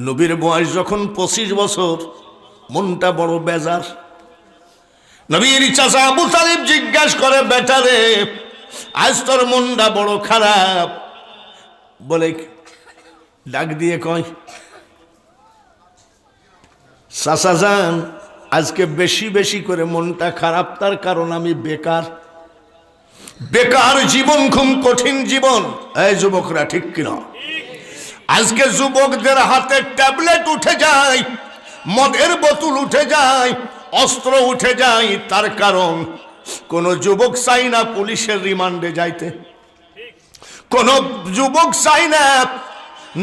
নবীর বয়স যখন 25 বছর, মনটা বড় বেজার। নবীর চাচা আবু তালিব জিজ্ঞাসা করে, বেটা রে, আজ তোর মনটা বড় খারাপ। বলে, ডাক দিয়ে কয়, চাচা যান, আজকে বেশি বেশি করে মনটা খারাপ, তার কারণ আমি বেকার। বেকার জীবন খুব কঠিন জীবন। এই যুবকরা, ঠিক কিনা? আজকে যুবকদের হাতে ট্যাবলেট উঠে যায়, মদের বোতল উঠে যায়, অস্ত্র উঠে যায়। তার কারণ কোন যুবক চাই না পুলিশের রিমান্ডে যাইতে, কোন যুবক চাই না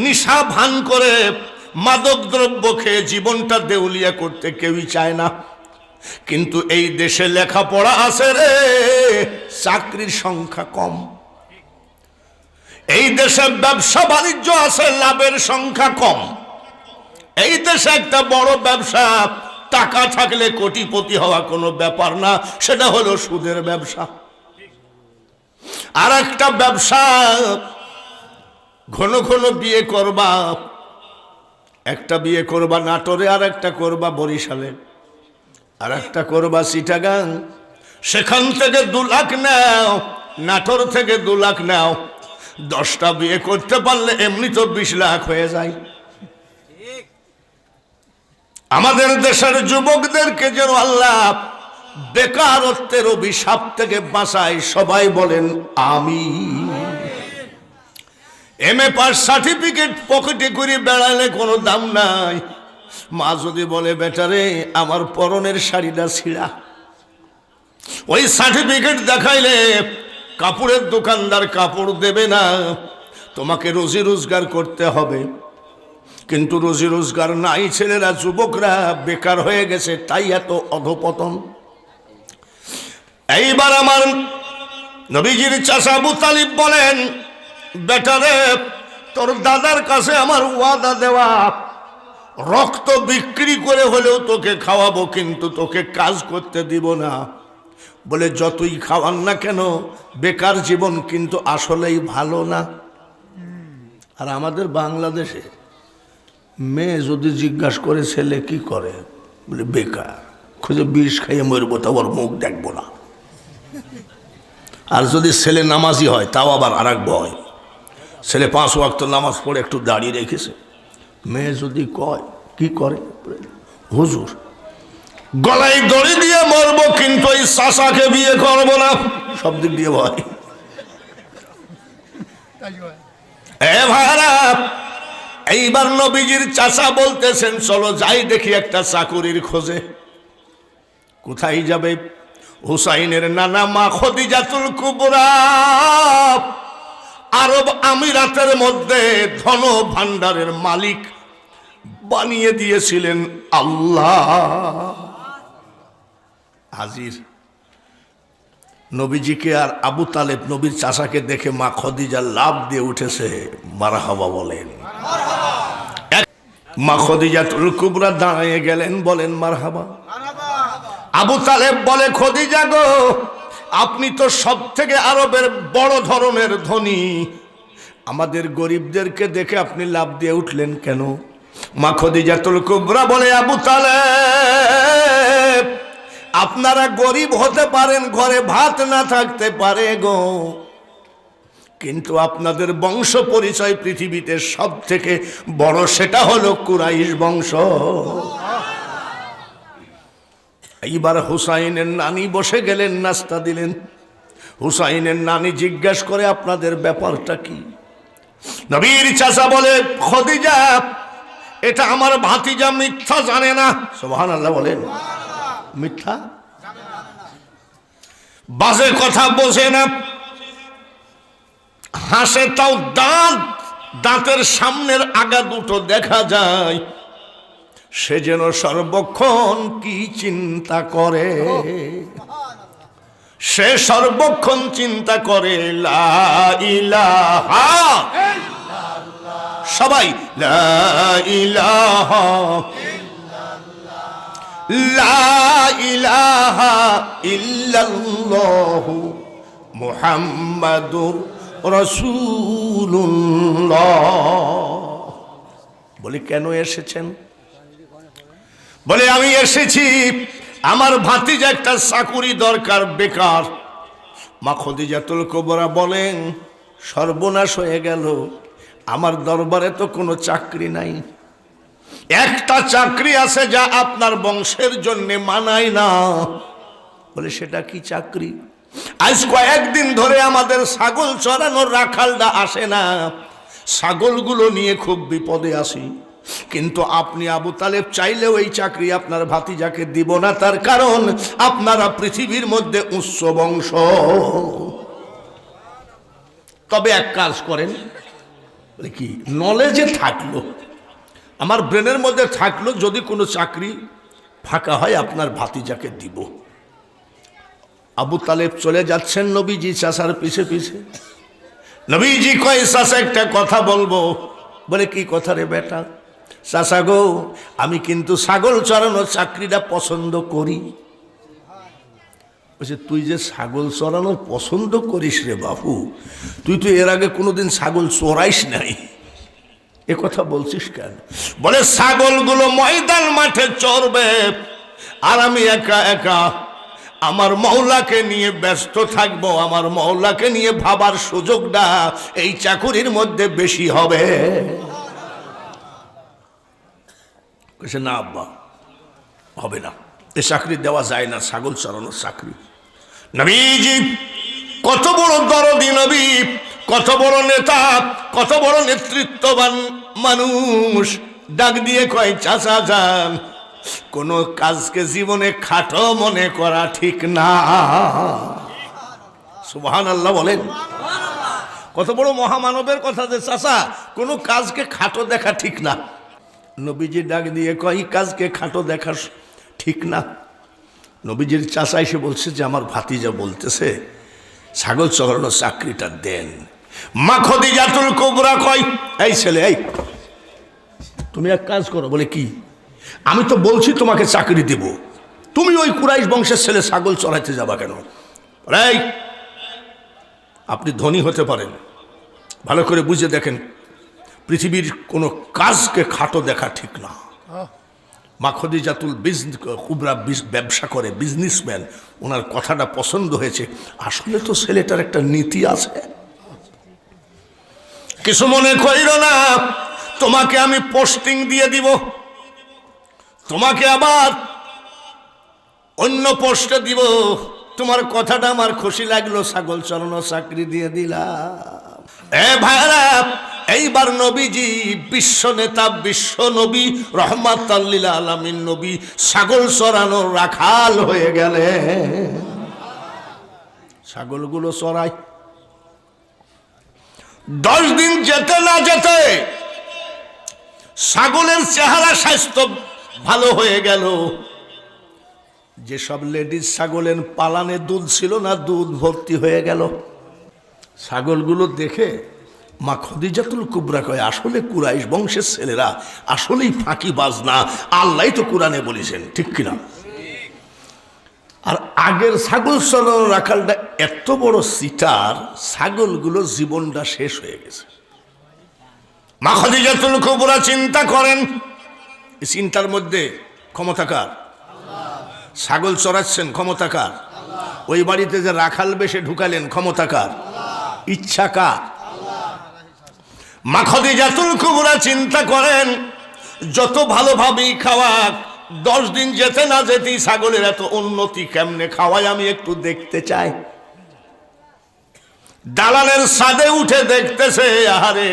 নিশা ভান করে মাদক দ্রব্য খেয়ে জীবনটা দেউলিয়া করতে, কেউই চায় না। কিন্তু এই দেশে লেখাপড়া আছে রে, চাকরির সংখ্যা কম। এই দেশে ব্যবসা বাণিজ্য আছে, লাভের সংখ্যা কম। এই দেশে একটা বড় ব্যবসা, টাকা থাকলে কোটিপতি হওয়া কোনো ব্যাপার না, সেটা হলো সুদের ব্যবসা। আর একটা ব্যবসা, ঘন ঘন বিয়ে করবা, একটা বিয়ে করবা নাটোরে, আর একটা করবা বরিশালে, আর একটা করবা চিটাগাং। সেখান থেকে 2 লাখ নাও, নাটোর থেকে 2 লাখ নাও। 10টা বিয়ে করতে পারলে এমনি তো 20 লাখ হয়ে যায়। আমাদের দেশের যুবকদেরকে যেন আল্লাহ বেকারত্বের অভিশাপ থেকে বাঁচায়, সবাই বলেন আমিন। এমএ পাস সার্টিফিকেট পকেটে করে বেড়ালে কোনো দাম নাই। মা যদি বলে, বেটারে, আমার পরনের শাড়িটা ছিঁড়া, ওই সার্টিফিকেট দেখাইলে কাপড়ের দোকানদার কাপড় দেবে না। তোমাকে রুজি রোজগার করতে হবে, কিন্তু রুজি রোজগার নাই। ছেলেরা, যুবকরা বেকার হয়ে গেছে, তাই এত অধপতন। এইবার আমার নবীজির চাচা আবু তালিব বলেন, বেটারে, তোর দাদার কাছে আমার ওয়াদা দেওয়া, রক্ত বিক্রি করে হলেও তোকে খাওয়াবো, কিন্তু তোকে কাজ করতে দিব না। বলে, যতই খাওয়ান না কেন, বেকার জীবন কিন্তু আসলেই ভালো না। আর আমাদের বাংলাদেশে মেয়ে যদি জিজ্ঞাসা করে ছেলে কি করে, বলে বেকার, খুঁজে বিষ খাইয়ে মরবো, তো ওর মুখ দেখবো না। আর যদি ছেলে নামাজি হয়, তাও আবার আর এক ভয়, ছেলে 5 ওয়াক্ত নামাজ পড়ে একটু দাঁড়িয়ে রেখেছে। মেয়ে যদি কয় কি করে, হুজুর গলায় দড়ি দিয়ে মরবো, কিন্তু ওই চাচাকে বিয়ে করবো না। সব দিক দিয়ে ভয়। এ ভাইরা, এইবার নবীজির চাচা বলতেছেন, চলো যাই দেখি একটা চাকুরির খোঁজে। কোথায় যাবে? হুসাইনের নানা মা খদিজাতুল কুবরা আরব আমিরাতের মধ্যে ধন ভান্ডারের মালিক বানিয়ে দিয়েছিলেন আল্লাহ। হাজির নবীজিকে আর আবু তালেব, নবীর চাচাকে দেখে মা খদিজা লাভ দিয়ে উঠেছে, মারহাবা বলেন। মা খদিজাতুল কুবরা দাঁড়িয়ে গেলেন, বলেন মারহাবা। আবু তালেব বলে, খদিজা গো, আপনি তো সব থেকে আরবের বড় ধরনের ধনী, আমাদের গরিবদেরকে দেখে আপনি লাভ দিয়ে উঠলেন কেন? মা খদিজাতুল কুবরা বলে, আবু তালেব, আপনারা গরিব হতে পারেন, ঘরে ভাত না থাকতে পারে গো, কিন্তু আপনাদের বংশ পরিচয় পৃথিবীতে সব থেকে বড়, সেটা হলো কুরাইশ বংশ। এইবার হুসাইনের নানি বসে গেলেন, নাস্তা দিলেন। হুসাইনের নানি জিজ্ঞাসা করে, আপনাদের ব্যাপারটা কি? নবীর চাচা বলে, খদিজা, এটা আমার ভাতিজা মিথ্যা জানে না। সুবহানাল্লাহ বলেন। মিথ্যা, বাজে কথা বোঝে না, হাসে তাও দাঁতের সামনের আগা দুটো দেখা যায়। সে যেন সর্বক্ষণ কি চিন্তা করে, সে সর্বক্ষণ চিন্তা করে লা ইলাহা ইল্লাল্লাহ। সবাই লা ইলাহা লা ইলাহা ইল্লাল্লাহু মুহাম্মাদুর রাসূলুল্লাহ। বলি কেন এসেছেন? বলে আমি এসেছি আমার ভাতিজা একটা চাকুরি দরকার, বেকার। মা খদিজাতুল কুবরা বলেন সর্বনাশ হয়ে গেল, আমার দরবারে তো কোনো চাকরি নাই। একটা চাকরি আছে যা আপনার বংশের জন্য মানায় না। বলে সেটা কি চাকরি? আজ কয়েকদিন ধরে আমাদের ছাগল চড়ানোর রাখালটা আসে না, ছাগলগুলো নিয়ে খুব বিপদে আছি। কিন্তু আপনি আবু তালেব চাইলেও এই চাকরি আপনার ভাতিজাকে দিব না, তার কারণ আপনারা পৃথিবীর মধ্যে উচ্চ বংশ। তবে এক কাজ করেন, বলে কি, নলেজে থাকলো, আমার ব্রেনের মধ্যে থাকলো, যদি কোনো চাকরি ফাঁকা হয় আপনার ভাতিজাকে দিব। আবু তালেব চলে যাচ্ছেন নবীজি চাচার পিছে পিছে। নবীজি কয় চাচা একটা কথা বলবো। বলে কি কথা রে বেটা? চাচা গো, আমি কিন্তু ছাগল চড়ানোর চাকরিটা পছন্দ করি। বলছে তুই যে ছাগল চড়ানোর পছন্দ করিস রে বাবু, তুই তো এর আগে কোনোদিন ছাগল চড়াইস নাই, এ কথা বলছিস কেন? বলে ছাগলগুলো ময়দান মাঠে চড়বে, আর আমি একা একা আমার মওলাকে নিয়ে ব্যস্ত থাকবো, আমার মওলাকে নিয়ে ভাবার সুযোগটা এই চাকুরির মধ্যে বেশি হবে। বলছে না আব্বা, হবে না, এ চাকরি দেওয়া যায় না, ছাগল চড়ানোর চাকরি। নবীজি কত বড় দরদি নবী, কত বড় নেতা, কত বড় নেতৃত্ববান মানুষ, ডাক দিয়ে কয় চাচা যান, কোন কাজকে জীবনে খাটো মনে করা ঠিক না। সুবহানাল্লাহ বলেন। কত বড় মহামানবের কথা যে চাচা, কোন কাজকে খাটো দেখা ঠিক না। নবীজি ডাক দিয়ে কয় কাজকে খাটো দেখা ঠিক না। নবীজির চাচা এসে বলছে যে আমার ভাতিজা বলতেছে ছাগল চড়ানোর চাকরিটা দেন। মা খদিজাতুল কুবরা কয় এই ছেলে, এই তুমি এক কাজ করো। বলে কি? আমি তো বলছি তোমাকে চাকরি দেব, তুমি ওই কুরাইশ বংশের ছেলে ছাগল চড়াইতে যাবা কেন? এই আপনি ধনী হতে পারেন, ভালো করে বুঝে দেখেন, পৃথিবীর কোনো কাজকে খাটো দেখা ঠিক না। মা খদিজাতুল কুবরা ব্যবসা করে, বিজনেসম্যান, ওনার কথাটা পছন্দ হয়েছে। আসলে তো ছেলেটার একটা নীতি আছে। কিছু মনে করিল না, তোমাকে আমি পোস্টিং দিয়ে দিব, তোমাকে আবার অন্য পোস্টে দিব। তোমার কথাটা আমার খুশি লাগলো, ছাগল চড়ানোর চাকরি দিয়ে দিলাম। এ ভাইরা, এইবার নবীজি বিশ্ব নেতা, বিশ্ব নবী, রহমাতাল লিল আলামিন নবী ছাগল চড়ানোর রাখাল হয়ে গেলে। ছাগলগুলো চড়াই 10 দিন যেতে না যেতে ছাগলের চেহারা স্বাস্থ্য ভালো হয়ে গেল। যেসব লেডিস ছাগলের পালানে দুধ ছিল না, দুধ ভর্তি হয়ে গেল। ছাগলগুলো দেখে মা খদিজাতুল কুবরা কয় আসলে কুরাইশ বংশের ছেলেরা আসলেই ফাঁকিবাজ না, আল্লাহ তো কোরআনে বলেছেন, ঠিক কিনা? আর আগের ছাগল চড়ানোর রাখালটা এত বড় সিটার, ছাগলগুলো জীবনটা শেষ হয়ে গেছে। মা খদিজাতুল কুবরা চিন্তা করেন, এই চিন্তার মধ্যে ক্ষমতাকার? ছাগল চড়াচ্ছেন ক্ষমতাকার? ওই বাড়িতে যে রাখাল বেশে ঢুকালেন ক্ষমতাকার? ইচ্ছা কার? মা খদিজাতুল কুবরা চিন্তা করেন যত ভালোভাবেই খাওয়া, 10 দিন যেতে না যেতেই ছাগলের এত উন্নতি কেমনে খাওয়ায় আমি একটু দেখতে চাই। দালানের ছাদে উঠে দেখতেছে, আহারে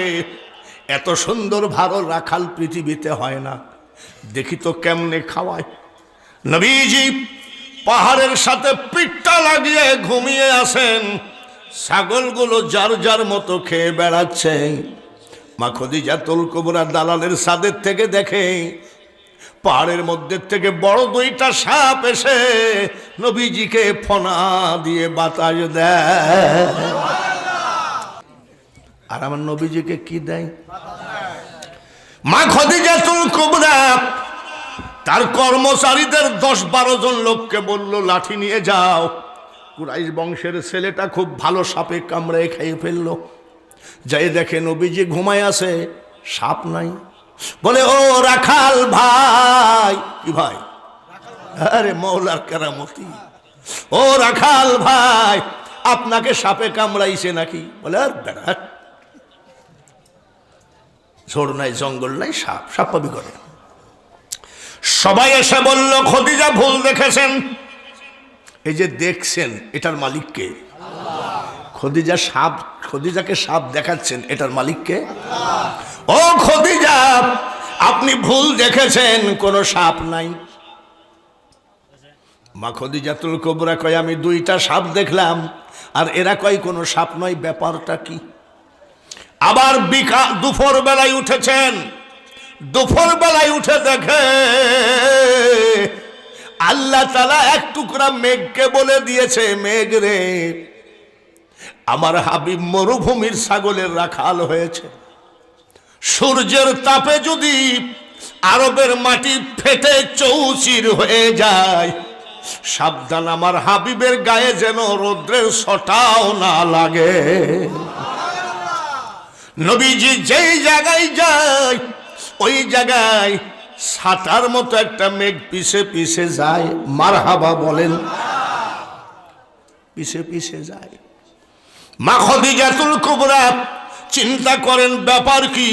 এত সুন্দর ভালো রাখাল পৃথিবীতে হয় না, দেখি তো কেমনে খাওয়ায়। নবীজি পাহাড়ের সাথে পিঠটা লাগিয়ে ঘুমিয়ে আসেন, ছাগলগুলো যার যার মতো খেয়ে বেড়াচ্ছে। মা খদিজাতুল কুবরা দালানের ছাদের থেকে দেখে পাহাড়ের মধ্যে থেকে বড় 2টা সাপ এসে নবীজিকে ফনা দিয়ে বাতাস দেয়। আর আমার নবীজিকে কি দেয়? মা খদিজাতুল কুবরা তার কর্মচারীদের 10-12 জন লোককে বলল লাঠি নিয়ে যাও, কুরাইশ বংশের ছেলেটা খুব ভালো সাপে কামড়ে খেয়ে ফেললো। যাই দেখে নবীজি ঘুমায় আছে, সাপ নাই। বলে ও রাখাল ভাই। কি ভাই? আরে মৌলার কেরামতি। ও রাখাল ভাই, আপনাকে সাপে কামড়াইছে নাকি? বলে আর বেড়া, ঝোড় নাই, জঙ্গল নাই, সাপ সাপ পাবি করে। সবাই এসে বলল খদিজা ভুল দেখেছেন। এই যে দেখছেন, এটার মালিককে? খদিজাকে সাপ দেখাচ্ছেন, এটার মালিককে? ও খদিজা, আপনি ভুল দেখেছেন, কোনো সাপ নাই। মা খদিজাতুল কুবরা কয় আমি 2টা সাপ দেখলাম, আর এরা কয় কোনো সাপ নয়, ব্যাপারটা কি? আবার দুপুর বেলায় উঠেছেন, দুপুর বেলায় উঠে দেখে আল্লাহ তাআলা এক টুকরা মেঘকে বলে দিয়েছে, মেঘ রে, আমার হাবিব মরুভূমির ছাগলের রাখাল হয়েছে। সূর্যের তাপে যদি আরবের মাটি ফেটে চৌচির হয়ে যায়, সাবধান, আমার হাবিবের গায়ে যেন রৌদ্রের ছটাও না লাগে। নবীজি যেই জায়গায় যায়, ওই জায়গায় ছাতার মতো একটা মেঘ পিছে পিছে যায়। মারহাবা বলেন। পিছে পিছে যায়। মা খদিজাতুল কুবরা চিন্তা করেন ব্যাপার কি,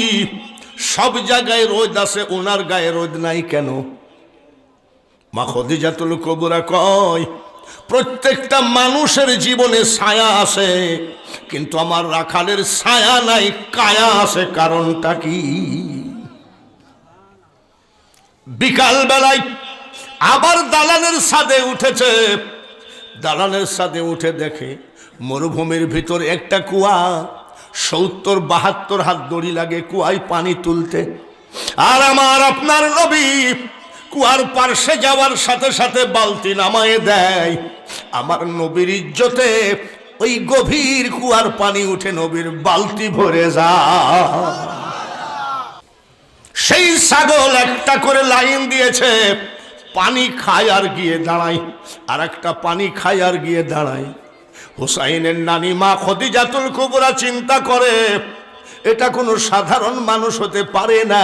সব জায়গায় রোদ আছে, ওনার গায়ে রোদ নাই কেন? মা খদিজাতুল কুবরা কয় প্রত্যেকটা মানুষের জীবনে ছায়া আছে, কিন্তু আমার রাখালের ছায়া নাই, কায়া আছে। কারণটা কি? বিকাল বেলায় আবার দালানের ছাদে উঠেছে। দালানের ছাদে উঠে দেখে মরুভূমির ভিতর একটা কুয়া, 70-72 হাত দড়ি লাগে কুয়ায় পানি তুলতে। আর আমার আপনার নবী কুয়ার পার্শ্বে যাওয়ার সাথে সাথে বালতি নামায়ে দেয়। আমার নবীর ইজ্জতে ওই গভীর কুয়ার পানি উঠে নবীর বালতি ভরে যায়। সেই ছাগল একটা করে লাইন দিয়েছে, পানি খায় আর গিয়ে দাঁড়ায়, আর একটা পানি খায় আর গিয়ে দাঁড়ায়। হুসাইনের নানি মা খদিজাতুল কুবরা চিন্তা করে এটা কোনো সাধারণ মানুষ হতে পারে না।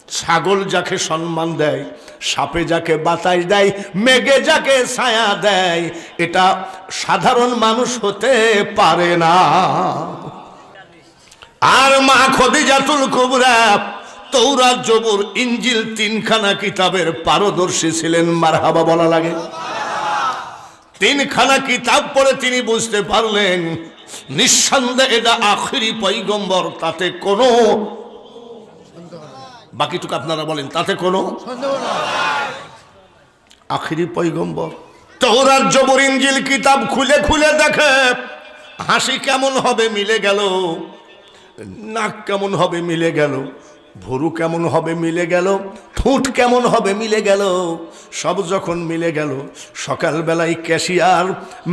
ছাগল যাকে সম্মান দেয়, সাপে যাকে বাতাস দেয়, মেঘে যাকে ছায়া দেয়, এটা সাধারণ মানুষ হতে পারে না। আর মা খদিজাতুল কুবরা তৌরাত, জবুর, ইনজিল 3খানা কিতাবের পারদর্শী ছিলেন। মারহাবা বলা লাগে। 3খানা কিতাব পড়ে তিনি বুঝতে পারলেন নিঃসন্দেহে এটা আখিরি পয়গম্বর, তাতে কোনো, বাকিটুকু আপনারা বলেন, তাতে কোনো আখিরি পয়গম্বর। তৌরাত, জবুর, ইনজিল কিতাব খুলে খুলে দেখে হাসি কেমন হবে মিলে গেল, নাক কেমন হবে মিলে গেল, ভুরু কেমন হবে মিলে গেল, ঠোঁট কেমন হবে মিলে গেল। সব যখন মিলে গেল, সকালবেলায় ক্যাশিয়ার,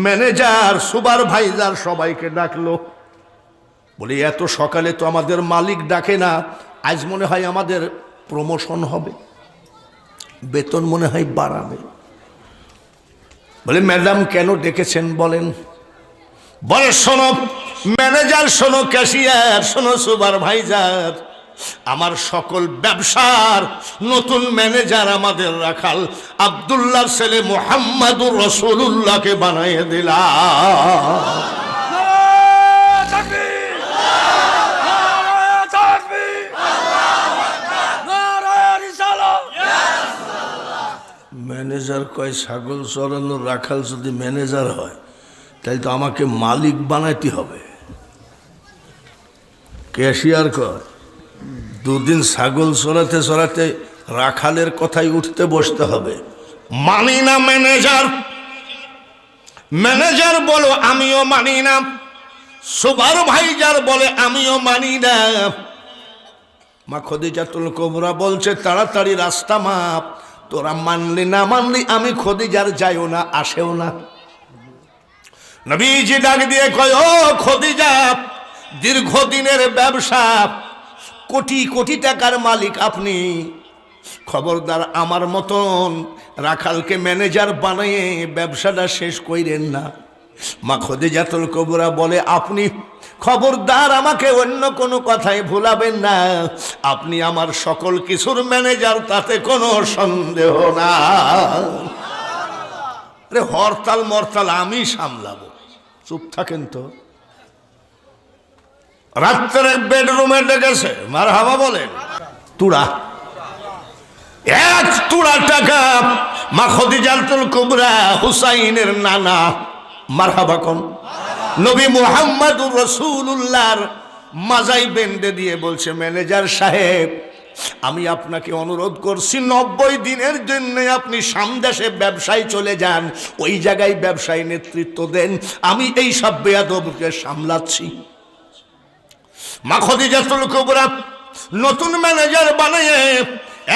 ম্যানেজার, সুপারভাইজার সবাইকে ডাকলো। বলি এত সকালে তো আমাদের মালিক ডাকে না, আজ মনে হয় আমাদের প্রমোশন হবে, বেতন মনে হয় বাড়াবে। বলে ম্যাডাম কেন ডেকেছেন বলেন? বলে শোনো ম্যানেজার, শোনো ক্যাশিয়ার, শোনো সুপারভাইজার, আমার সকল ব্যবসার নতুন ম্যানেজার আমাদের রাখাল আব্দুল্লাহ ছেলে মুহাম্মাদুর রাসূলুল্লাহকে বানিয়ে দিলাম। ম্যানেজার কয় ছাগল চড়ানোর রাখাল যদি ম্যানেজার হয়, তাই তো আমাকে মালিক বানাইতে হবে। ক্যাশিয়ার কয় 2 দিন ছাগল চড়াতে চড়াতে রাখালের কথাই উঠতে বসতে হবে। মানি না ম্যানেজার। ম্যানেজার বলো আমিও মানি না, সুপারভাইজার বলে আমিও মানি না। মা খদিজাতুল কুবরা বলছে তাড়াতাড়ি রাস্তা মাপ, তোরা মানলি না মানলি আমি খদিজার যাইও না, আসেও না। নবীজি ডাক দিয়ে কয় ও খদিজা, দীর্ঘদিনের ব্যবসা, কোটি কোটি টাকার মালিক আপনি, খবরদার আমার মতন রাখালকে ম্যানেজার বানিয়ে ব্যবসাটা শেষ কইরেন না। মা খদিজাতুল কুবরা বলে, আপনি খবরদার আমাকে অন্য কোনো কথায় ভুলাবেন না, আপনি আমার সকল কিছুর ম্যানেজার, তাতে কোনো সন্দেহ না। আরে হরতাল মরতাল আমি সামলাবো, চুপ থাকেন তো। রাত্রে বেডরুমে ডেকেছে, মারহাবা বলেন, তুড়া 1 তুড়া টাকা মা খদিজাতুল কুবরা হুসাইনের নানা, মারহাবা কোন নবী মুহাম্মদুর রাসূলুল্লাহর মাজাই বেঁধে দিয়ে বলছে, ম্যানেজার সাহেব, আমি আপনাকে অনুরোধ করছি 90 দিনের জন্য আপনি সামদেশে ব্যবসায় চলে যান, ওই জায়গায় ব্যবসায় নেতৃত্ব দেন, আমি এই সব বেয়াদবকে সামলাচ্ছি। মা খদিজাতুল কুবরা নতুন ম্যানেজার বানিয়ে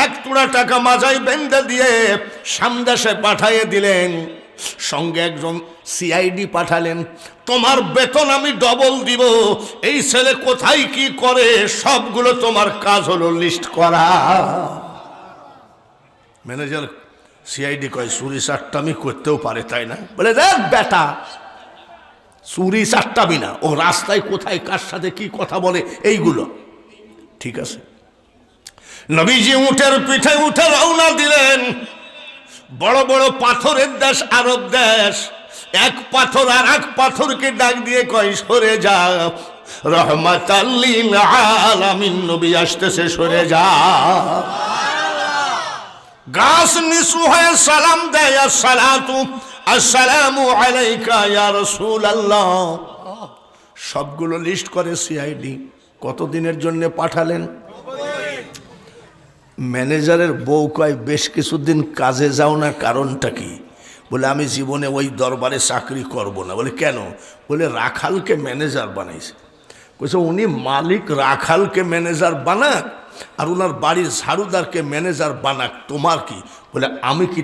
1 তুড়া টাকা মাজাই বেঁধে দিয়ে সামদেশে পাঠিয়ে দিলেন, সঙ্গে একজন সিআইডি পাঠালেন, তোমার বেতন আমি ডবল দিব, এই ছেলে কোথায় কি করে সবগুলো তোমার কাজ হলো লিস্ট করা। ম্যানেজার সিআইডি কয়, চুরি চাট্টামি করতেও পারে তাই না? বলে, দেখ বেটা, চুরি চাট্টামি না, ও রাস্তায় কোথায় কার সাথে কি কথা বলে এইগুলো। ঠিক আছে। নবীজি উটের পিঠে উঠে রওনা দিলেন। বড় বড় পাথরের দেশ আরব দেশ, এক পাথর আর এক পাথরকে ডাক দিয়ে কয়, সরে যা, রহমাতাল লিল আলামিন নবী আসতেছে, সরে যা। গাছ নিচু হয়ে সালাম দেয়, আসসালাতু আসসালামু আলাইকা ইয়া রাসূলুল্লাহ। সবগুলো লিস্ট করে সিআইডি। কতদিনের জন্য পাঠালেন? ম্যানেজারের বউ কয়, বেশ কিছুদিন কাজে যাও না, কারণটা কি? বলে, আমি জীবনে ওই দরবারে চাকরি করব না। বলে, কেন? বলে, রাখালকে ম্যানেজার বানাইছে। কইছে, উনি মালিক রাখালকে ম্যানেজার বানাক আর ওনার বাড়ির ঝাড়ুদারকে ম্যানেজার বানাক, তোমার কি? বলে, আমি কি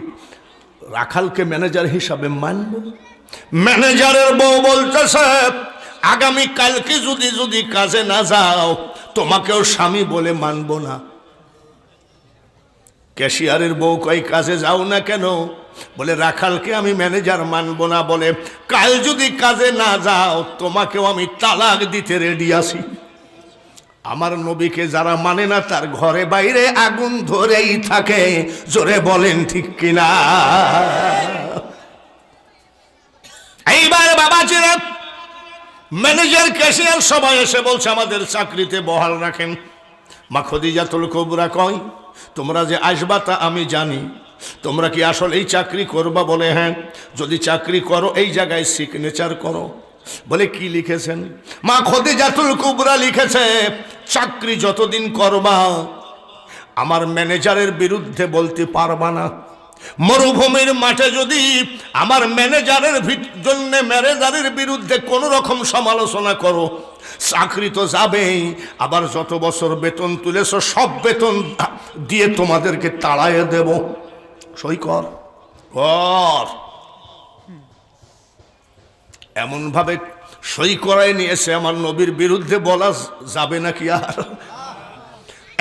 রাখালকে ম্যানেজার হিসাবে মানব? ম্যানেজারের বউ বলতেছে, আগামী কালকে যদি কাজে না যাও, তোমাকেও স্বামী বলে মানব না। ক্যাশিয়ারের বউ কয়, কাজে যাও না কেন? বলে, রাখালকে আমি ম্যানেজার মানব না। বলে, কাল যদি কাজে না যাও, তোমাকেও আমি তালাক দিতে রেডি আছি। আমার নবীকে যারা মানে না, তার ঘরে বাইরে আগুন ধরেই থাকে। জোরে বলেন ঠিক কিনা? এইবার বাবাজিরা, ম্যানেজার ক্যাশিয়ার সবাই এসে বলছে, আমাদের চাকরিতে বহাল রাখেন। মা খদিজাতুল কুবরা কয়, তোমরা যে আসবা তা আমি জানি, তোমরা কি আসলে এই চাকরি করবা? বলে, হ্যাঁ। যদি চাকরি করো, এই জায়গায় সিগনেচার করো। বলে, কি লিখেছেন? মা খদিজাতুল কুবরা লিখেছে, চাকরি যতদিন করবা আমার ম্যানেজারের বিরুদ্ধে বলতে পারবা না। মরুভূমির মাঠে যদি আমার ম্যানেজারের বিরুদ্ধে কোনো রকম সমালোচনা করো, চাকরি তো যাবেই, আবার যত বছর বেতন তুলেছ সব বেতন দিয়ে তোমাদেরকে তাড়াইয়ে দেব। সই কর। এমন ভাবে সই করাই নিয়েছে, আমার নবীর বিরুদ্ধে বলা যাবে নাকি আর?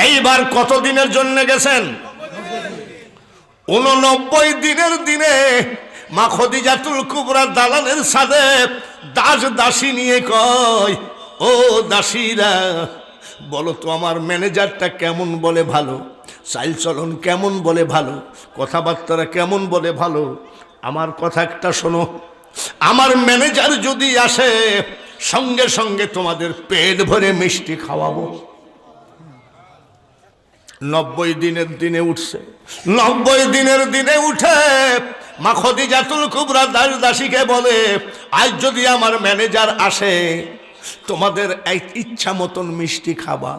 এইবার কত দিনের জন্য গেছেন? 89 দিনের দিনে মা খদিজাতুল কুবরা দালানের ছাদে দাস দাসী নিয়ে কয়, ও দাসীরা, বলো তো আমার ম্যানেজারটা কেমন বলে ভালো, চাল চলন কেমন বলে ভালো, কথাবার্তা কেমন বলে ভালো। আমার কথা একটা শোনো, আমার ম্যানেজার যদি আসে, সঙ্গে সঙ্গে তোমাদের পেট ভরে মিষ্টি খাওয়াবো। 90 দিনের দিনে উঠছে। 90 দিনের দিনে উঠে মা খদিজাতুল কুবরা দাস দাসীকে বলে, আজ যদি আমার ম্যানেজার আসে, তোমাদের ইচ্ছা মতন মিষ্টি খাবা।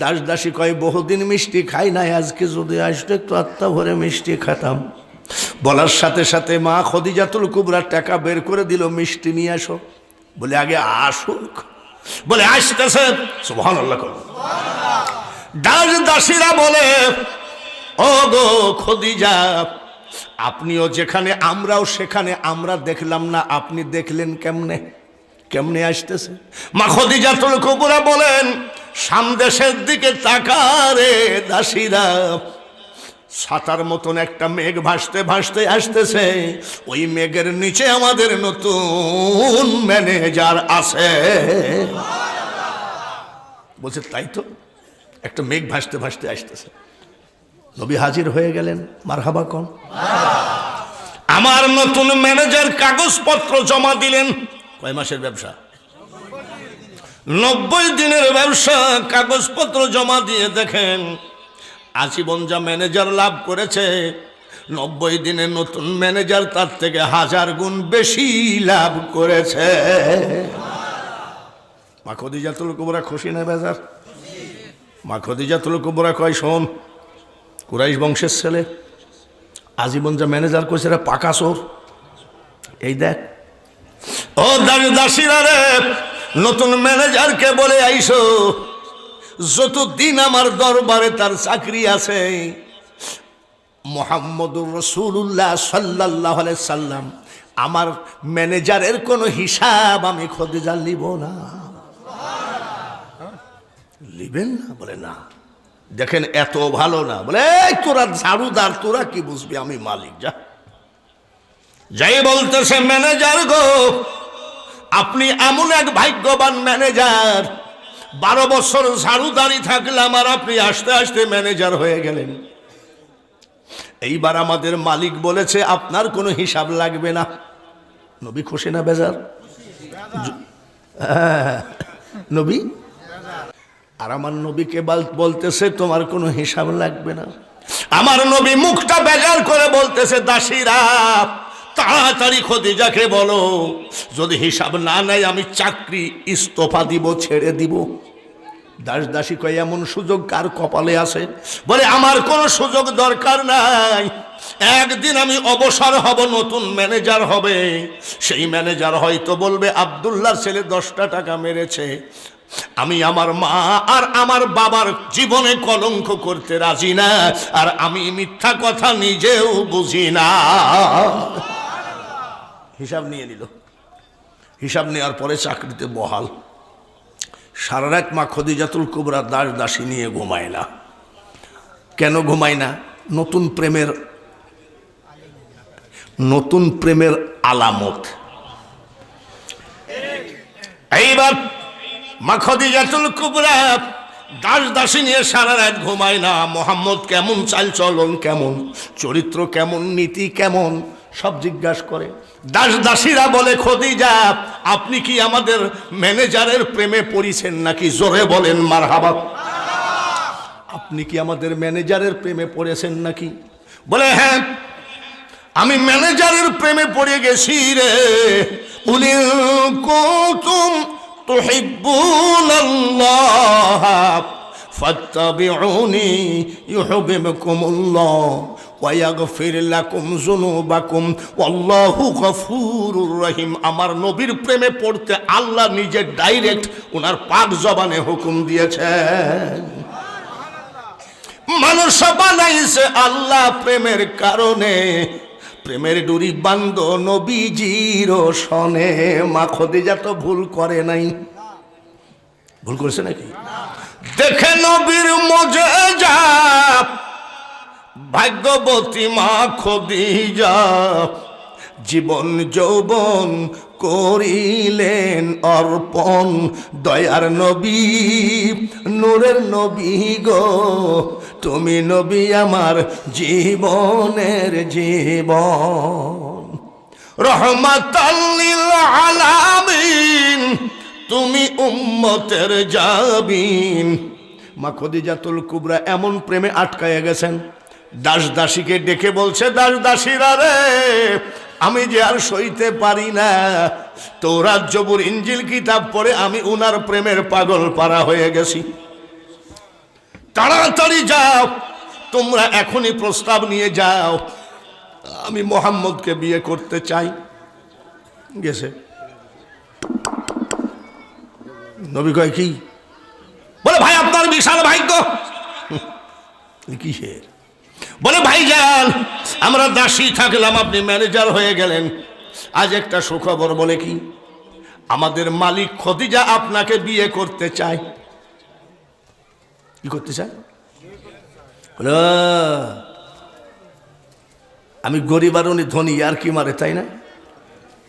দাস দাসী কয়, বহুদিন মিষ্টি খাই নাই, আজকে যদি আসতো একটু আত্মা ভরে মিষ্টি খেতাম। বলার সাথে সাথে মা খদিজাতুল কুবরা টাকা বের করে দিল, মিষ্টি নিয়ে আসো। বলে, আগে আসুক। বলে, আসতেছে। সুবহানাল্লাহ। দাস দাসীরা বলে, ও গো খদিজা, আপনিও যেখানে আমরাও সেখানে, আমরা দেখলাম না, আপনি দেখলেন কেমনে? কেমনে আসতেছে? মা খদিজাতুল কুবরা বলেন, সামদেশের দিকে তাকারে দাসীরা, ছাতার মতন একটা মেঘ ভাসতে ভাসতে আসতেছে, ওই মেঘের নিচে আমাদের নতুন ম্যানেজার আছে। বলছে তাই তো, একটা মেঘ ভাসতে ভাসতে আসতেছে। নবী হাজির হয়ে গেলেন, মারহাবা কোন। আমার নতুন ম্যানেজার কাগজপত্র জমা দিলেন। কয় মাসের ব্যবসা? 90 দিনের ব্যবসা। কাগজপত্র জমা দিয়ে দেখেন আজীবন যা ম্যানেজার লাভ করেছে, 90 দিনে নতুন ম্যানেজার তার থেকে 1000 গুণ বেশি লাভ করেছে। মা খদিজাতুল কুবরা খুশি না বেজার? মা খদিজাতুল কুবরা কয় শোন, কুরাইশ বংশের ছেলে, আজীবন যা ম্যানেজার করেছে রে পাকা চোর। এই দেখ ও দাসীরা রে, নতুন ম্যানেজারকে বলে আইসো যতদিন আমার দরবারে তার চাকরি আছে, মুহাম্মদুর রাসূলুল্লাহ সাল্লাল্লাহু আলাইহি সাল্লাম আমার ম্যানেজারের কোনো হিসাব আমি খদিজা লিব না। লিবেন না? বলে না। দেখেন এত ভালো না, বলে তোরা ঝাড়ুদার, তোরা কি বুঝবি, আমি মালিক। যা যাই বলতেছে, ম্যানেজার গো, আপনি এমন এক ভাগ্যবান ম্যানেজার, 12 বছর ঝাড়ুদারি থাকলাম আর আপনি আস্তে আস্তে ম্যানেজার হয়ে গেলেন। এইবার আমাদের মালিক বলেছে আপনার কোনো হিসাব লাগবে না। নবী খুশি না বেজার? নবী আর আমার নবীকে বলতেছে তোমার কোনো হিসাব লাগবে না। আমার নবী মুখটা বেজার করে বলতেছে, দাসীরা তাড়াতাড়ি খদিজাকে বলো যদি হিসাব না নেয় আমি চাকরি ইস্তফা দিব, ছেড়ে দিব। দাসী কয় এমন সুযোগ কার কপালে আছে? বলে আমার কোনো সুযোগ দরকার নাই, একদিন আমি অবসর হব, নতুন ম্যানেজার হবে। সেই ম্যানেজার হয়তো বলবে আব্দুল্লাহর ছেলে 10টা টাকা মেরেছে, আমি আমার মা আর আমার বাবার জীবনে কলঙ্ক করতে রাজি না, আর আমি মিথ্যা কথা নিজেও বুঝি না। হিসাব নিয়ে নিল। হিসাব নেওয়ার পরে চাকরিতে বহাল। সারা রাত মা খদিজাতুল কুবরা দাসী নিয়ে ঘুমায় না। কেন ঘুমায় না? নতুন প্রেমের আলামত। এইবার মা খদিজাতুল কুবরা দাসী নিয়ে সারা রাত ঘুমায় না। মোহাম্মদ কেমন, চালচলন কেমন, চরিত্র কেমন, নীতি কেমন, সব জিজ্ঞাসা করে। দাসীরা বলে খদিজা আপনি কি আমাদের ম্যানেজারের প্রেমে পড়েছেন নাকি? জোরে বলেন মারহাবা। আপনি কি আমাদের ম্যানেজারের প্রেমে পড়েছেন নাকি? বলে হ্যাঁ, আমি ম্যানেজারের প্রেমে পড়ে গেছি রে। উনি কুনতুম তুহিব্বুনাল্লাহ ফাত্তাবিউনি ইউহিব্বুকুমুল্লাহ ওয়া ইয়াগফির লাকুম যুনুবাকুম ওয়াল্লাহু গফুরুর রহিম। আমার নবীর প্রেমে পড়তে আল্লাহ নিজে ডাইরেক্ট ওনার পাক জবানে হুকুম দিয়েছেন। মানুষ বানাইছে আল্লাহ প্রেমের কারণে, প্রেমের ডুরি বান্ধ নবীজির সনে। মা খদিজা তো ভুল করে নাই। ভুল করেছে নাকি? দেখে নবীর মুজিজা, ভাগ্যবতী মা খদিজা জীবন যৌবন করিলেন অর্পণ। দয়ার নবী, নূরের নবী গো, তুমি নবী আমার জীবনের জীবন। রহমাতাল লিল আলামিন, তুমি উম্মতের জাবিন। মা খদিজাতুল কুবরা এমন প্রেমে আটকায়া গেছেন, দাসীকে ডেকে বলছে, দাসীরা রে, আমি যে আর সইতে পারি না। তৌরাত জবুর ইনজিল কিতাব পড়ে আমি উনার প্রেমের পাগল পারা হয়ে গেছি। তাড়াতাড়ি যাও, তোমরা এখনই প্রস্তাব নিয়ে যাও, আমি মোহাম্মদকে বিয়ে করতে চাই। গেছে। নবী কয় কি? বলে ভাই আপনার বিশাল ভাগ্য। কিসের? বলে ভাইজান আমরা দাসী থাকলাম, আপনি ম্যানেজার হয়ে গেলেন। আজ একটা সুখবর। বলে কি? আমাদের মালিক খদিজা আপনাকে বিয়ে করতে চায়। কি করতে চায়? আমি গরিব আর উনি ধনী, আর কি মারে, তাই না?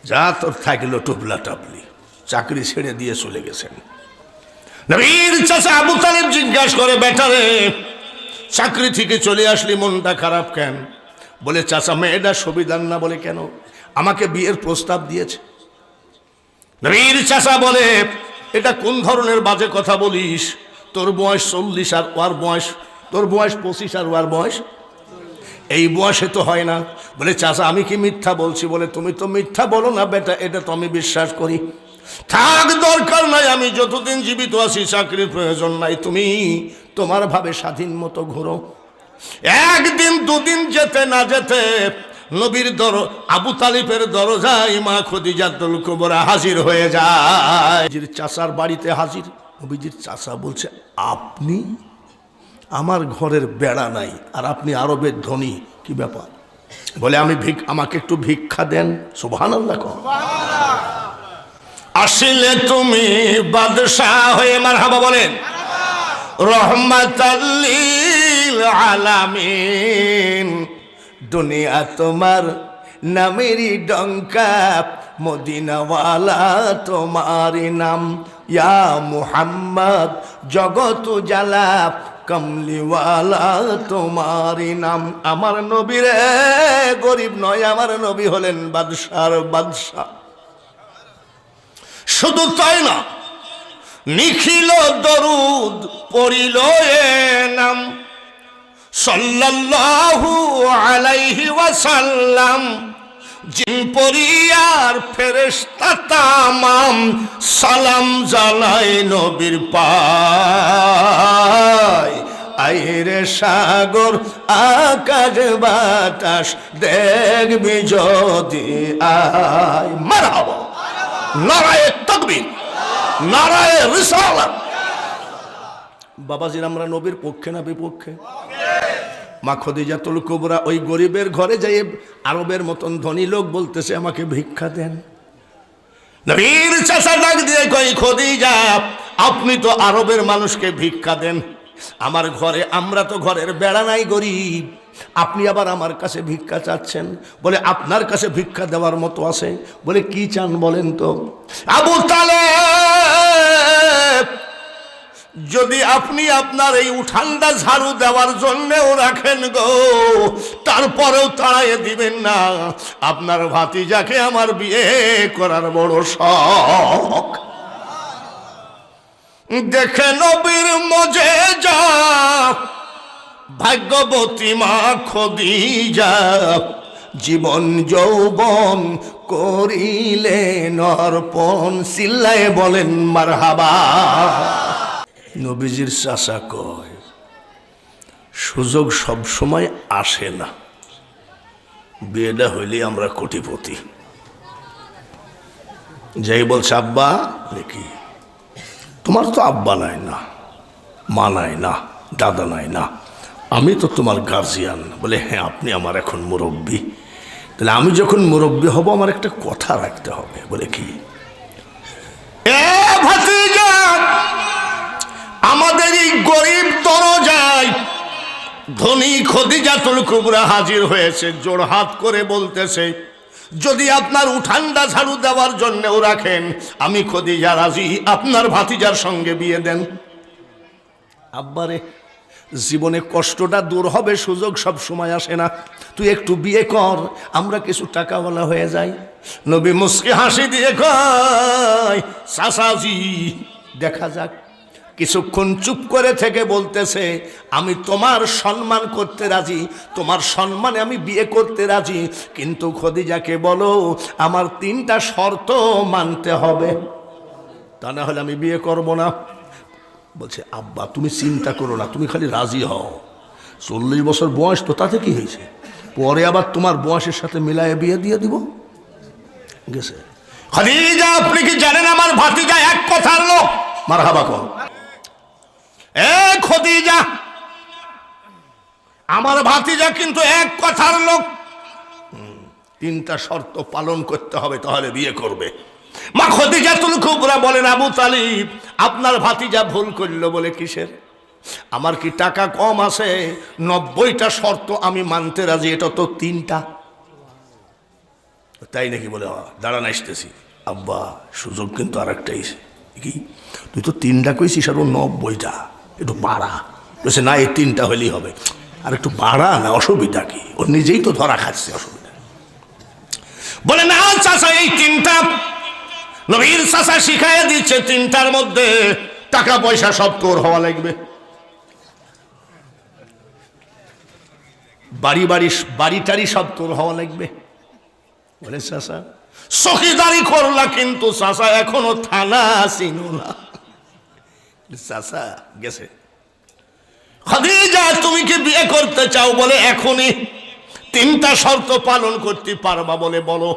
যা তোর থাকলো টুপলা টাপলি, চাকরি ছেড়ে দিয়ে চলে গেছেন। নবীর চাচা আবু তালিব জিজ্ঞাসা করে, বেটারে চাকরি থেকে চলে আসলি, মনটা খারাপ কেন? বলে, চাচা মেয়েটা সুবিধার না। বলে, কেন? আমাকে বিয়ের প্রস্তাব দিয়েছে। নবীর চাচা বলে, এটা কোন ধরনের বাজে কথা বলিস? তোর বয়স 40 আর ওর বয়স, তোর বয়স 25 আর ওর বয়স, এই বয়সে তো হয় না। বলে, চাচা আমি কি মিথ্যা বলছি? বলে, তুমি তো মিথ্যা বলো না বেটা, এটা তো আমি বিশ্বাস করি। থাক, দরকার নাই, আমি যতদিন জীবিত আছি চাকরির প্রয়োজন নাই, তুমি তোমার ভাবে স্বাধীন মতো ঘোরো। একদিন দুদিন যেতে না যেতে নবীর আবু তালিবের দরজায় মা খদিজাতুল কুবরা হাজির হয়ে যায়। চাচার বাড়িতে হাজির। নবীজির চাচা বলছে, আপনি? আমার ঘরের বেড়া নাই আর আপনি আরবের ধনী, কি ব্যাপার? বলে, আমাকে একটু ভিক্ষা দেন। সুবহানাল্লাহ। আসলে তুমি বাদশাহ হয়ে মারহাবা বলেন, রহমাতাল লিল আলামিন, দুনিয়া তোমার নামেরই ডঙ্কা, মদিনাওয়ালা তোমারই নাম, ইয়া মুহাম্মদ জগত জ্বালা, কমলিওয়ালা তোমারই নাম। আমার নবী রে গরিব নয়, আমার নবী হলেন বাদশার বাদশাহ। শুধু তাই না, নিখিল দরুদ পড়িল এ নাম, সাল্লাল্লাহু আলাইহি ওয়াসাল্লাম, জিন পরিয়ার ফেরেশতা তামাম, সালাম জানাই নবীর পায়। আইরে সাগর আকাশ বাতাস দেখবি যদি আয়। মারহাবা, নারায়ে তাকবীর, নারায়ে রিসালাত। বাবাজির, আমরা নবীর পক্ষে না বিপক্ষে? মা খদিজাতুল কুবরা ওই গরিবের ঘরে যাই, আরবের মতন ধনী লোক বলতেছে, আমাকে ভিক্ষা দেন। নবীর চাচা ডাক দিয়ে কই, খদিজা আপনি তো আরবের মানুষকে ভিক্ষা দেন, আমার ঘরে, আমরা তো ঘরের বেড়া নাই, গরিব, আপনি আবার আমার কাছে ভিক্ষা চাচ্ছেন? বলে, আপনার কাছে ভিক্ষা দেওয়ার মতো আছে। বলে, কি চান বলেন তো? আবু তালেব, যদি আপনি আপনার এই উঠানটা ঝাড়ু দেওয়ার জন্যও রাখেন গো, তারপরেও তাড়াইয়ে দিবেন না, আপনার ভাতিজাকে আমার বিয়ে করার বড় শখ। দেখে নবীর মজেজা, ভাগ্যবতী মা খদিজা, জীবন যৌবন করিলেন অর্পণ। চিল্লায়ে বলেন মারহাবা। নবীজির চাচা কয়, সুযোগ সব সময় আসে না, বিয়েটা হইলে আমরা কোটিপতি। যাই বলছে, আব্বা দেখি, তোমার তো আব্বা নাই না, মা নাই না, দাদা নাই না, আমি তো তোমার গার্জিয়ান। বলে, হ্যাঁ আপনি আমার এখন মুরব্বী, তাহলে আমি যখন মুরব্বী হব আমার একটা কথা রাখতে হবে। বলে, কি? ভাতিজা, আমাদের এই গরিব দরজায় ধনী খদিজাতুল কুবরা হাজির হয়েছে, জোড়হাত করে বলতেছে, যদি আপনার উঠানটা ঝাড়ু দেওয়ার জন্যও রাখেন, আমি খদিজা রাজি, আপনার ভাতিজার সঙ্গে বিয়ে দেন। আব্বারে, জীবনে কষ্টটা দূর হবে, সুযোগ সব সময় আসে না, তুই একটু বিয়ে কর, আমরা কিছু টাকাওয়ালা হয়ে যাই। নবী মুস্কি হাসি দিয়ে কয়, চাচাজি দেখা যাক। কিছুক্ষণ চুপ করে থেকে বলতেছে, আমি তোমার সম্মান করতে রাজি, তোমার সম্মানে আমি বিয়ে করতে রাজি, কিন্তু খদিজাকে বলো আমার 3টা শর্ত মানতে হবে, তা না হলে আমি বিয়ে করব না। বলছে, আব্বা তুমি চিন্তা করো না, তুমি খালি রাজি হও, 40 বছর বয়স তো, তাতে কি হয়েছে, পরে আবার তোমার বয়সের সাথে মিলায়ে বিয়ে দিয়ে দিব। গেছে। খদিজা, আপনি কি জানেন আমার ভাতিজা এক কথার লোক? মারহাবা কর। খদিজা, আমার ভাতিজা কিন্তু এক কথার লোক, 3টা শর্ত পালন করতে হবে, তাহলে বিয়ে করবে। মা খদিজাতুল কুবরা বলেন, আবু তালিব আপনার ভাতিজা ভুল করল। বলে, কিসের? আমার কি টাকা কম আছে? 90টা শর্ত আমি মানতে রাজি, এটা তো 3টা। তাই নাকি? বলে দাঁড়ান আসতেছি। আব্বা সুযোগ কিন্তু আর একটা এসে কি, তুই তো 3টা কইছিস আর ও 90টা, একটু বাড়া। বলছে না, এই 3টা হলেই হবে। আর একটু বাড়া না, অসুবিধা কি? ও নিজেই তো ধরা খাচ্ছে, অসুবিধা। বলে না চাচা, এই 3টা নবীর চাচা শিখাইয়া দিচ্ছে, 3টার মধ্যে টাকা পয়সা সব তোর হওয়া লাগবে। বাড়িটারি সব তোর হওয়া লাগবে। বলে চাচা চকিদারি করলা, কিন্তু চাচা এখনো থানা চিনো না। চাচা গেছে। খাদিজা তুমি কি বিয়ে করতে চাও? বলে এখনই। 3টা শর্ত পালন করতে পারবা? বলে বলো।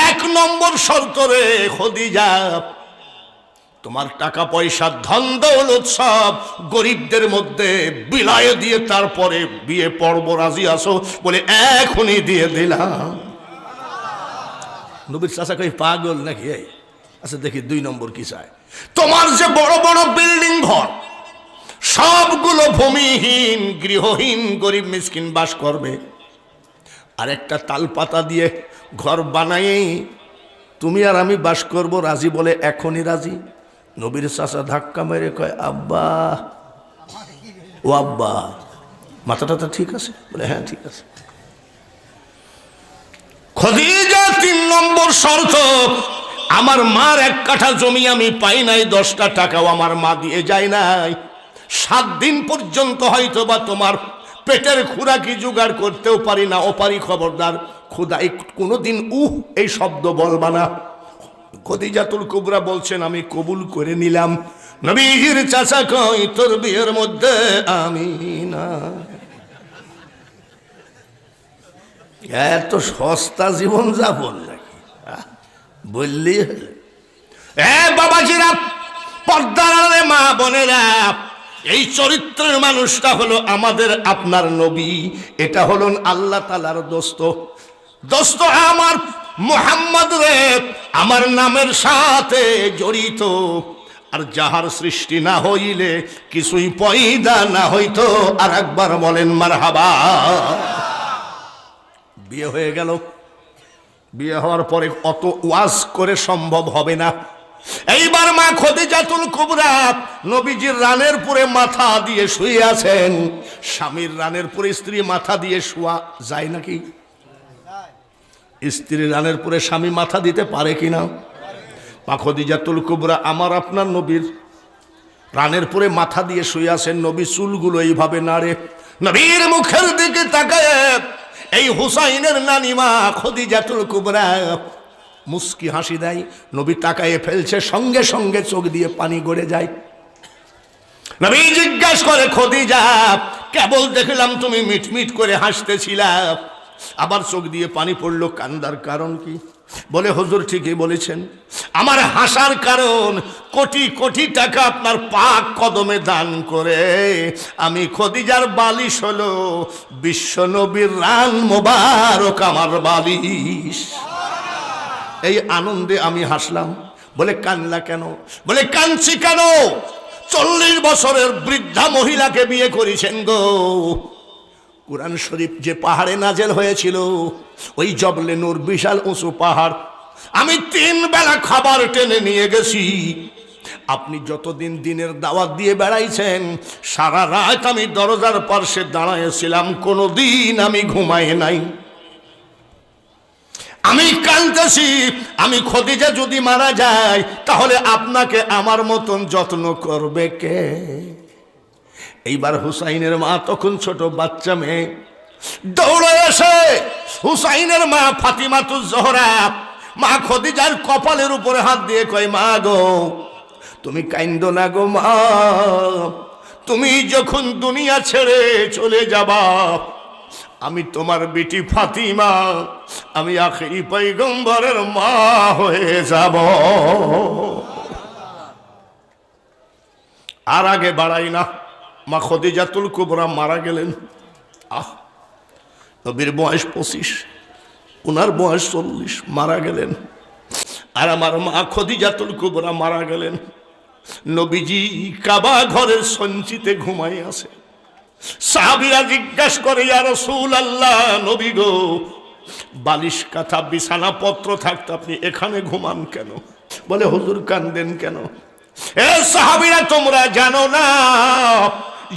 1 নম্বর শর্ত রে খাদিজা, তোমার টাকা পয়সা ধন দৌলত সব গরিবদের মধ্যে বিলায় দিয়ে তারপরে বিয়ে পড়বো, রাজি আছো? বলে এখনই দিয়ে দিলাম। নবীর চাচা কই পাগল নাকি? আচ্ছা দেখি 2 নম্বর কি চায়। তোমার যে বড় বড় বিল্ডিং ঘর, সবগুলো ভূমিহীন গৃহহীন গরিব মিসকিন বাস করবে, আর একটা তালপাতা দিয়ে ঘর বানাই তুমি আর আমি বাস করব, রাজি? বলে এখনই রাজি। নবীর চাচা ধাক্কা মেরে কয় আব্বা, ও আব্বা মাথাটা ঠিক আছে? বলে হ্যাঁ ঠিক আছে। খাদিজা 3 নম্বর শর্ত, আমার মার 1 কাঠা জমি আমি পাই নাই, 10টা টাকাও আমার মা দিয়ে যায় নাই। 7 দিন পর্যন্ত হয়তো বা তোমার পেটের খুরাকি জোগাড় করতেও পারি না, ও পারি, খবরদার খুদাই কোনোদিন এই শব্দ বলবা না। খাদিজাতুল কুবরা বলছেন আমি কবুল করে নিলাম। নবীর চাচা কই তোর বিয়ের মধ্যে আমি না। এত সস্তা জীবন যাপন নাকি? বললি বাবাজিরা, পর্দার মা বোনেরা, এই চরিত্রের মানুষটা হলো আমাদের আপনার নবী। এটা হলো আল্লাহ তাআলার দোস্ত। দোস্ত আমার মুহাম্মদ রে আমার নামের সাথে জড়িত। আর যাহার সৃষ্টি না হইলে কিছুই পয়দা না হইতো। আর একবার বলেন মারহাবা। বিয়ে হয়ে গেল। বিয়ে হওয়ার পরে অত ওয়াজ করে সম্ভব হবে না। এইবার মা খাদিজাতুল কুবরা নবীজির রানের পরে মাথা দিয়ে শুয়ে আছেন। স্বামীর রানের পরে স্ত্রী মাথা দিয়ে শোয়া যায় নাকি? স্ত্রী রানের পরে স্বামী মাথা দিতে পারে কিনা? মা খাদিজাতুল কুবরা আমার আপনার নবীর রানের পরে মাথা দিয়ে শুয়ে আছেন। নবী চুলগুলো এইভাবে নাড়ে, নবীর মুখের দিকে তাকায়। এই হুসাইনের নানিমা খাদিজাতুল কুবরা মুস্কি হাসি দেয়। নবী তাকায়ে ফেলছে, সঙ্গে সঙ্গে চোখ দিয়ে পানি গড়ে যায়। নবী জিজ্ঞাসা করে খাদিজা, কেবল দেখলাম তুমি মিটমিট করে হাসতেছিলা, আবার চোখ দিয়ে পানি পড়লো, কান্দার কারণ কি? বলে হুজুর ঠিকই বলেছেন, আমার হাসার কারণ কোটি কোটি টাকা আপনার পাক কদমে দান করে আমি খাদিজার বালিশ হলো বিশ্ব নবীর রান মোবারক আমার বালিশ। এই আনন্দে আমি হাসলাম। বলে কান্না কেন? বলে কাঁদছি কেন? 40 বছরের বৃদ্ধা মহিলাকে বিয়ে করেছেন গো। কুরআন শরীফ যে পাহাড়ে নাজেল হয়েছিল, ওই জবলে নূর বিশাল উঁচু পাহাড়, আমি 3 বেলা খাবার টেনে নিয়ে গেছি। আপনি যতদিন দিনের দাওয়াত দিয়ে বেড়াইছেন, সারা রাত আমি দরজার পাশে দাঁড়াইছিলাম, কোনোদিন আমি ঘুমাই নাই। আমি কাঁদতেছি, আমি খাদিজা যদি মারা যায় তাহলে আপনাকে আমার মতন যত্ন করবে কে? এইবার হুসাইনের মা তখন ছোট বাচ্চা মেয়ে, দৌড়ে এসে হুসাইনের মা ফাতিমাতুজ জোহরা মা খাদিজার কপালের উপরে হাত দিয়ে কয়, মা গো তুমি কাইন্দো না গো মা, তুমি যখন দুনিয়া ছেড়ে চলে যাবা আমি তোমার বেটি ফাতিমা, আমি আখেরি পয়গম্বরের মা হয়ে যাব। আর আগে বাড়াই না, মা খাদিজাতুল কুবরা মারা গেলেন। নবীর বয়স 25, ওনার বয়স 40, মারা গেলেন। আর আমার মা খাদিজাতুল কুবরা মারা গেলেন। নবীজি কাবা ঘরের সঞ্চিতে ঘুমাই আছে। সাহাবীরা জিজ্ঞাসা করে, ইয়া রাসূলুল্লাহ, নবী গো বালিশ কাঁথা বিছানাপত্র থাকতো, আপনি এখানে ঘুমান কেন? বলে হুজুর কান্দেন কেন? এ সাহাবীরা, তোমরা জানো না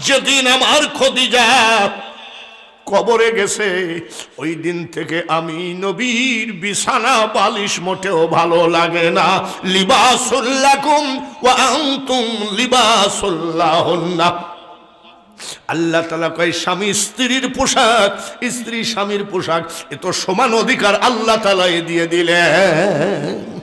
যেদিন আমার খাদিজা কবরে গেছে ওই দিন থেকে আমি নবীর বিছানা বালিশ মোটেও ভালো লাগে না। লিবাসুল লাকুম ওয়া আনতুম লিবাসুল লাহুন্না। আল্লাহ তাআলা কয় স্বামী স্ত্রীর পোশাক, স্ত্রী স্বামীর পোশাক, এ তো সমান অধিকার আল্লাহ তাআলা দিয়ে দিলেন।